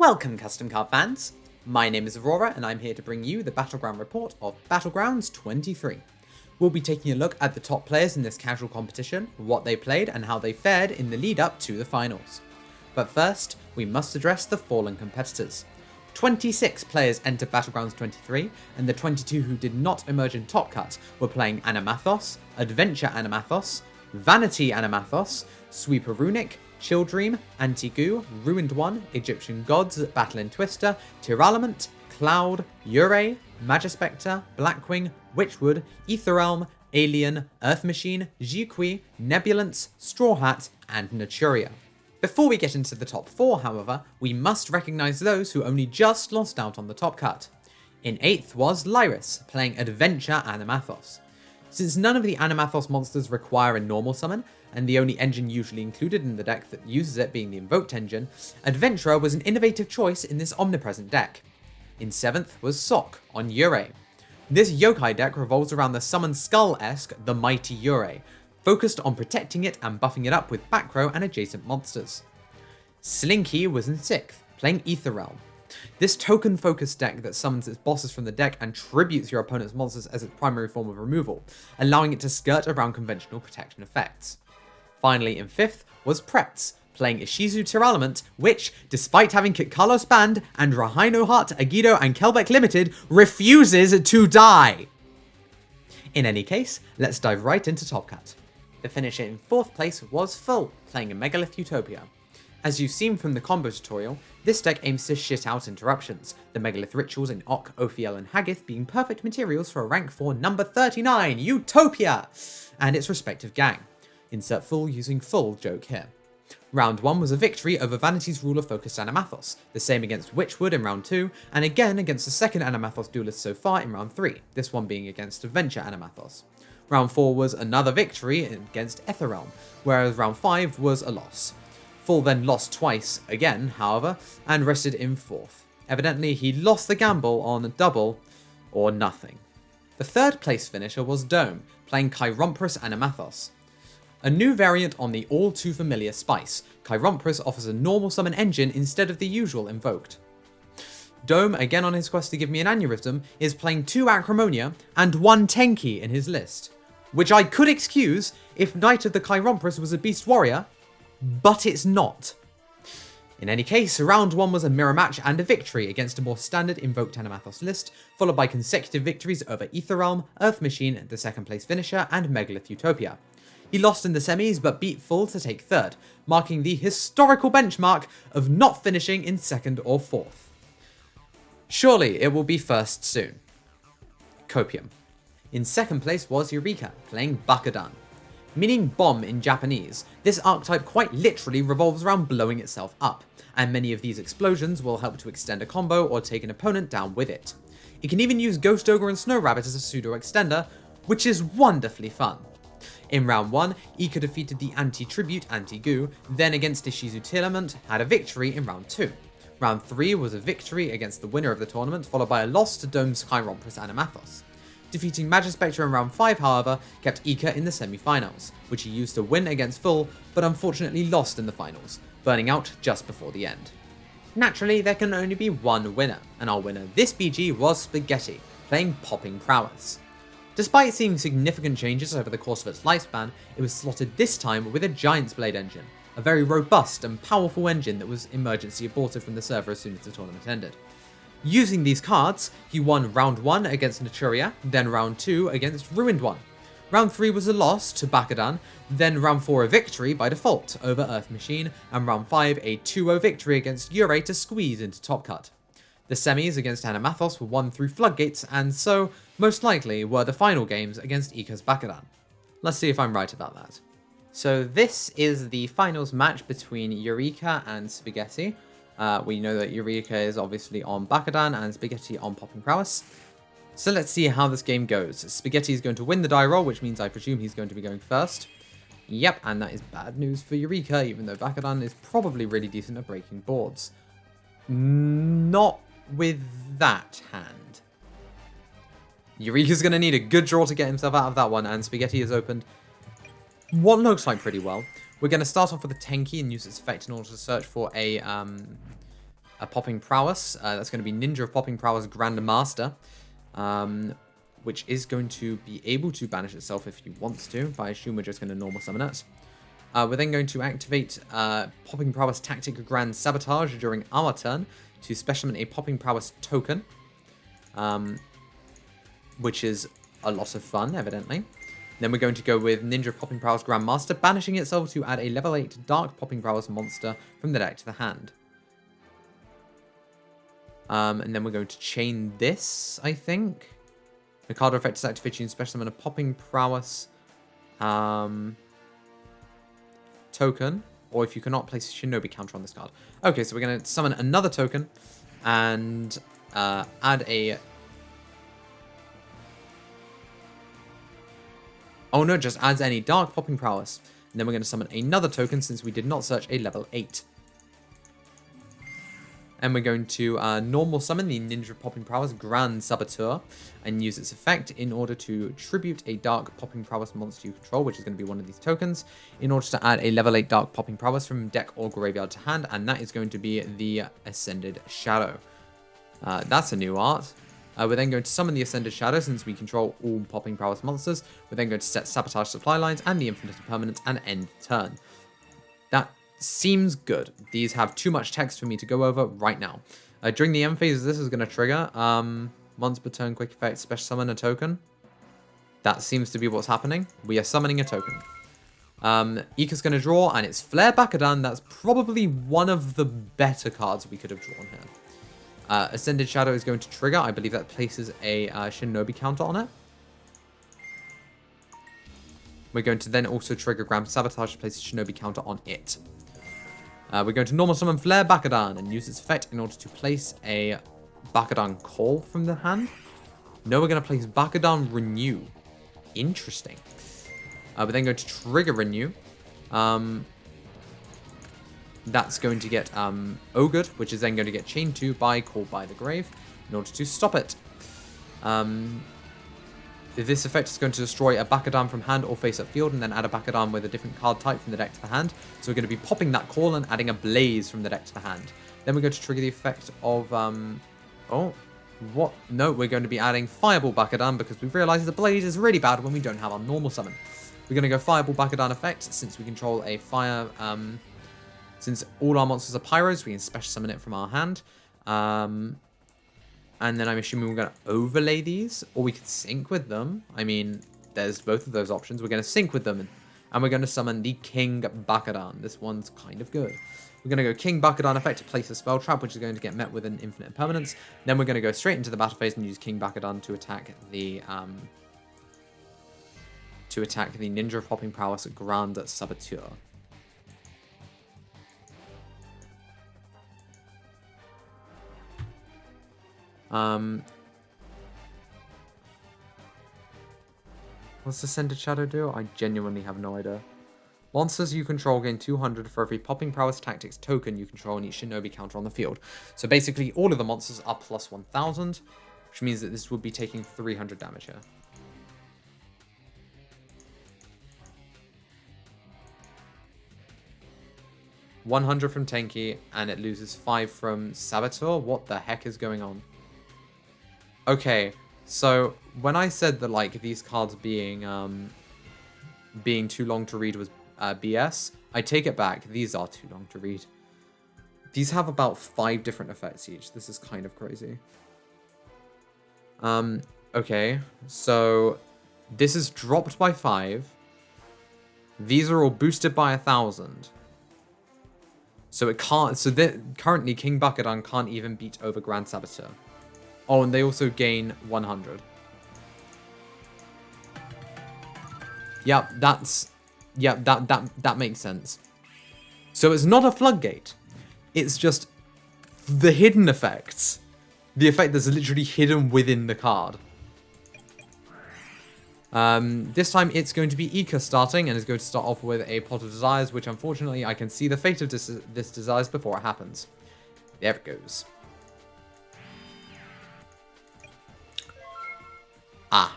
Welcome, Custom Car fans! My name is Aurora, and I'm here to bring you the Battleground report of Battlegrounds 23. We'll be taking a look at the top players in this casual competition, what they played, and how they fared in the lead up to the finals. But first, we must address the fallen competitors. 26 players entered Battlegrounds 23, and the 22 who did not emerge in Top Cut were playing Animathos, Adventure Animathos, Vanity Animathos, Sweeper Runic, Childream, Anti-Goo, Ruined One, Egyptian Gods, Battle Twister, Tyralement, Cloud, Ure, Magispectre, Blackwing, Witchwood, Aetherrealm, Alien, Earth Machine, Jiqui, Nebulance, Straw Hat, and Naturia. Before we get into the top 4, however, we must recognise those who only just lost out on the top cut. In 8th was Lyris, playing Adventure Animathos. Since none of the Animathos monsters require a normal summon, and the only engine usually included in the deck that uses it being the Invoked engine, Adventurer was an innovative choice in this omnipresent deck. In 7th was Sok on Ure. This yokai deck revolves around the Summon Skull-esque The Mighty Ure, focused on protecting it and buffing it up with back row and adjacent monsters. Slinky was in 6th, playing Aetherrealm. This token-focused deck that summons its bosses from the deck and tributes your opponent's monsters as its primary form of removal, allowing it to skirt around conventional protection effects. Finally, in 5th was Pretz, playing Ishizu Tyralement, which, despite having Kit Carlos banned and Rahaino Heart, Agido, and Kelbeck Limited, refuses to die! In any case, let's dive right into Top Cut. The finisher in 4th place was Full, playing a Megalith Utopia. As you've seen from the combo tutorial, this deck aims to shit out interruptions, the Megalith rituals in Ok, Ophiel, and Haggith being perfect materials for a rank 4 number 39, Utopia, and its respective gang. Insert Full using Full joke here. Round 1 was a victory over Vanity's ruler focused Animathos, the same against Witchwood in round 2, and again against the second Animathos duelist so far in round 3, this one being against Adventure Animathos. Round 4 was another victory against Aetherrealm, whereas round 5 was a loss. Full then lost twice again, however, and rested in 4th. Evidently, he lost the gamble on double or nothing. The 3rd place finisher was Dome, playing Chirompris Animathos. A new variant on the all too familiar Spice, Chirompris offers a normal summon engine instead of the usual Invoked. Dome, again on his quest to give me an aneurysm, is playing 2 Acrimonia and 1 Tenki in his list, which I could excuse if Knight of the Chirompris was a Beast Warrior, but it's not. In any case, round 1 was a mirror match and a victory against a more standard Invoked Animathos list, followed by consecutive victories over Aetherrealm, Earth Machine, the 2nd place finisher, and Megalith Utopia. He lost in the semis but beat Full to take 3rd, marking the historical benchmark of not finishing in 2nd or 4th. Surely it will be 1st soon. Copium. In 2nd place was Eureka, playing Bakudan. Meaning bomb in Japanese, this archetype quite literally revolves around blowing itself up, and many of these explosions will help to extend a combo or take an opponent down with it. It can even use Ghost Ogre and Snow Rabbit as a pseudo extender, which is wonderfully fun. In round 1, Ika defeated the anti-tribute Anti-Goo, then against Ishizu Tyralement had a victory in round 2. Round 3 was a victory against the winner of the tournament, followed by a loss to Dome's Chirompris Animathos. Defeating Magispectre in round 5, however, kept Ika in the semi-finals, which he used to win against Full, but unfortunately lost in the finals, burning out just before the end. Naturally, there can only be one winner, and our winner this BG was Spaghetti, playing Popping Prowess. Despite seeing significant changes over the course of its lifespan, it was slotted this time with a Giant's Blade engine, a very robust and powerful engine that was emergency aborted from the server as soon as the tournament ended. Using these cards, he won round 1 against Naturia, then round 2 against Ruined One. Round 3 was a loss to Bakudan, then round 4 a victory by default over Earth Machine, and round 5 a 2-0 victory against Ure to squeeze into Top Cut. The semis against Animathos were won through Floodgates, and so, most likely, were the final games against Ika's Bakudan. Let's see if I'm right about that. So this is the finals match between Eureka and Spaghetti. We know that Eureka is obviously on Bakudan and Spaghetti on Popping Prowess. So let's see how this game goes. Spaghetti is going to win the die roll, which means I presume he's going to be going first. Yep, and that is bad news for Eureka, even though Bakudan is probably really decent at breaking boards. Not with that hand. Eureka's going to need a good draw to get himself out of that one, and Spaghetti has opened what looks like pretty well. We're going to start off with a Tenki and use its effect in order to search for a a Popping Prowess. That's going to be Ninja of Popping Prowess Grandmaster, which is going to be able to banish itself if you wants to, but I assume we're just going to normal summon it. We're then going to activate Popping Prowess Tactic Grand Sabotage during our turn to special summon a Popping Prowess token, which is a lot of fun, evidently. Then we're going to go with Ninja Popping Prowess Grandmaster, banishing itself to add a level 8 Dark Popping Prowess monster from the deck to the hand. And then we're going to chain this, I think. The card effect is activated and special summon a Popping Prowess token. Or if you cannot place a Shinobi counter on this card. Okay, so we're going to summon another token and add a... Oh no, it just adds any Dark Popping Prowess. And then we're going to summon another token since we did not search a level 8. And we're going to normal summon the Ninja Popping Prowess Grand Saboteur and use its effect in order to tribute a Dark Popping Prowess monster you control, which is going to be one of these tokens, in order to add a level 8 Dark Popping Prowess from deck or graveyard to hand, and that is going to be the Ascended Shadow. That's a new art. We're then going to summon the Ascended Shadow since we control all Popping Prowess monsters. We're then going to set Sabotage Supply Lines and the Infinite Impermanence and end turn. That seems good. These have too much text for me to go over right now. During the end phase, this is going to trigger once per turn quick effect special summon a token. That seems to be what's happening. We are summoning a token. Ika's going to draw, and it's Flare Bakadan. That's probably one of the better cards we could have drawn here. Ascended Shadow is going to trigger. I believe that places a Shinobi counter on it. We're going to then also trigger Grand Sabotage to place a Shinobi counter on it. We're going to normal summon Flare Bakadan and use its effect in order to place a Bakadan Call from the hand. No, we're going to place Bakadan Renew. Interesting. We're then going to trigger Renew. That's going to get Ogred, which is then going to get chained to by Call by the Grave in order to stop it. This effect is going to destroy a Bakadan from hand or face-up field and then add a Bakadan with a different card type from the deck to the hand. So we're going to be popping that Call and adding a Blaze from the deck to the hand. Then we're going to trigger the effect of... oh, what? No, we're going to be adding Fireball Bakadan because we've realized the Blaze is really bad when we don't have our normal summon. We're going to go Fireball Bakadan effect since we control a fire... Since all our monsters are pyros, we can special summon it from our hand. And then I'm assuming we're going to overlay these, or we could sync with them. I mean, there's both of those options. We're going to sync with them, and we're going to summon the King Bakadan. This one's kind of good. We're going to go King Bakadan effect to place a spell trap, which is going to get met with an infinite impermanence. Then we're going to go straight into the battle phase and use King Bakadan to attack the Ninja of Popping Prowess Grand Saboteur. What's Ascended Shadow do? I genuinely have no idea. Monsters you control gain 200 for every Popping Prowess Tactics token you control and each Shinobi counter on the field. So basically, all of the monsters are plus 1000, which means that this would be taking 300 damage here. $100 from Tenki, and it loses 5 from Saboteur. What the heck is going on? Okay, so when I said that like these cards being too long to read was BS, I take it back. These are too long to read. These have about 5 different effects each. This is kind of crazy. Okay, so this is dropped by 5. These are all boosted by 1000. So it can't. So currently King Bakadan can't even beat over Grand Saboteur. Oh, and they also gain 100. Yeah, that makes sense. So it's not a floodgate. It's just the hidden effects. The effect that's literally hidden within the card. This time it's going to be Ika starting, and is going to start off with a Pot of Desires, which unfortunately I can see the fate of this Desires before it happens. There it goes. Ah.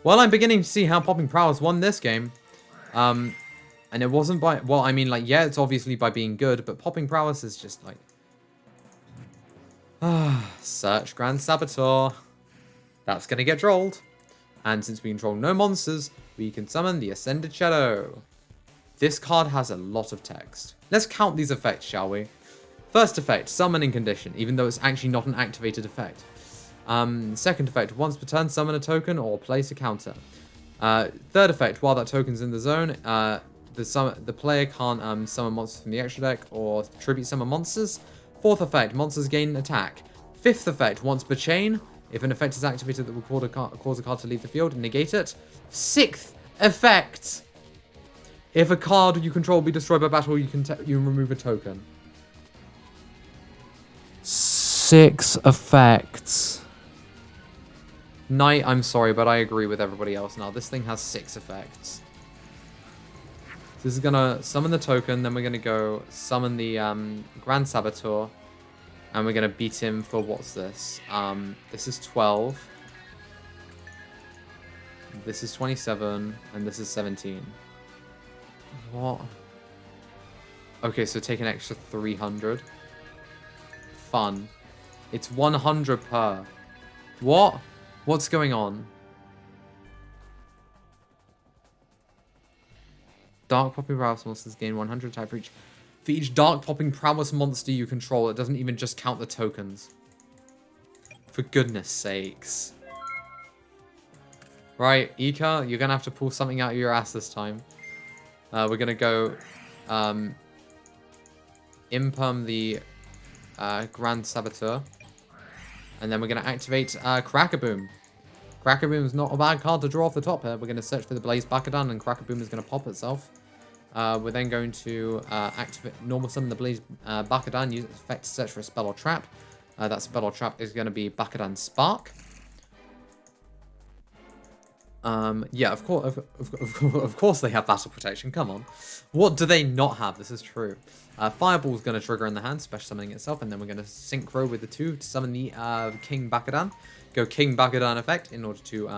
Well, I'm beginning to see how Popping Prowess won this game. And And it wasn't by... Well, I mean, like, yeah, it's obviously by being good, but popping prowess is just, like... Search Grand Saboteur. That's going to get trolled. And since we control no monsters, we can summon the Ascended Shadow. This card has a lot of text. Let's count these effects, shall we? First effect, summoning condition, even though it's actually not an activated effect. Second effect, once per turn, summon a token or place a counter. Third effect, while that token's in the zone, the player can't summon monsters from the extra deck or tribute summon monsters. Fourth effect, monsters gain attack. Fifth effect, once per chain, if an effect is activated that will cause a card to leave the field, negate it. Sixth effect, if a card you control be destroyed by battle, you remove a token. 6 effects. Knight, I'm sorry, but I agree with everybody else now. This thing has 6 effects. This is gonna summon the token, then we're gonna go summon the Grand Saboteur, and we're gonna beat him for what's this? This is 12. This is 27, and this is 17. What? Okay, so take an extra 300. Fun. It's 100 per. What? What's going on? Dark Popping Prowess monsters gain 100 attack for each Dark Popping Prowess monster you control. It doesn't even just count the tokens. For goodness sakes. Right, Ika, you're going to have to pull something out of your ass this time. We're going to go Imperm the Grand Saboteur. And then we're going to activate Crackaboom. Crackaboom is not a bad card to draw off the top here. We're going to search for the Blaze Bakudan, and Crackaboom is going to pop itself. We're then going to activate normal summon the Blaze Bakudan, use its effect to search for a spell or trap. That spell or trap is going to be Bakudan Spark. Yeah, of course they have battle protection. Come on. What do they not have? This is true. Fireball is going to trigger in the hand, special summoning itself, and then we're going to synchro with the 2 to summon the King Bakudan. Go King Bakudan effect in order to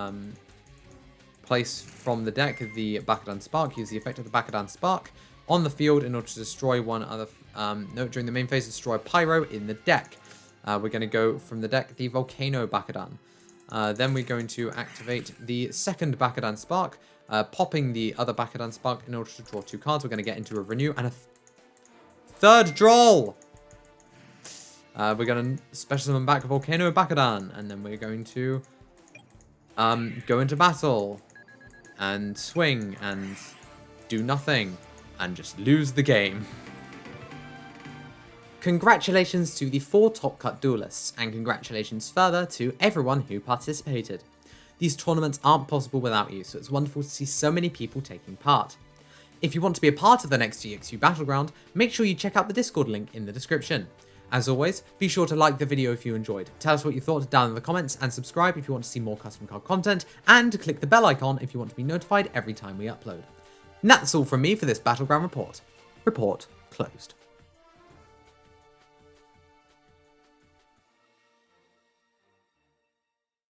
place from the deck the Bakudan Spark. Use the effect of the Bakudan Spark on the field in order to destroy one other... no, during the main phase, destroy Pyro in the deck. We're going to go from the deck the Volcano Bakudan. Then we're going to activate the second Bakudan Spark, popping the other Bakudan Spark in order to draw 2 cards. We're going to get into a renew and a third draw. We're going to special summon back Volcano Bakudan, and then we're going to go into battle and swing and do nothing and just lose the game. Congratulations to the 4 Top Cut duelists, and congratulations further to everyone who participated. These tournaments aren't possible without you, so it's wonderful to see so many people taking part. If you want to be a part of the next EXU Battleground, make sure you check out the Discord link in the description. As always, be sure to like the video if you enjoyed, tell us what you thought down in the comments, and subscribe if you want to see more custom card content, and click the bell icon if you want to be notified every time we upload. And that's all from me for this Battleground report. Report closed.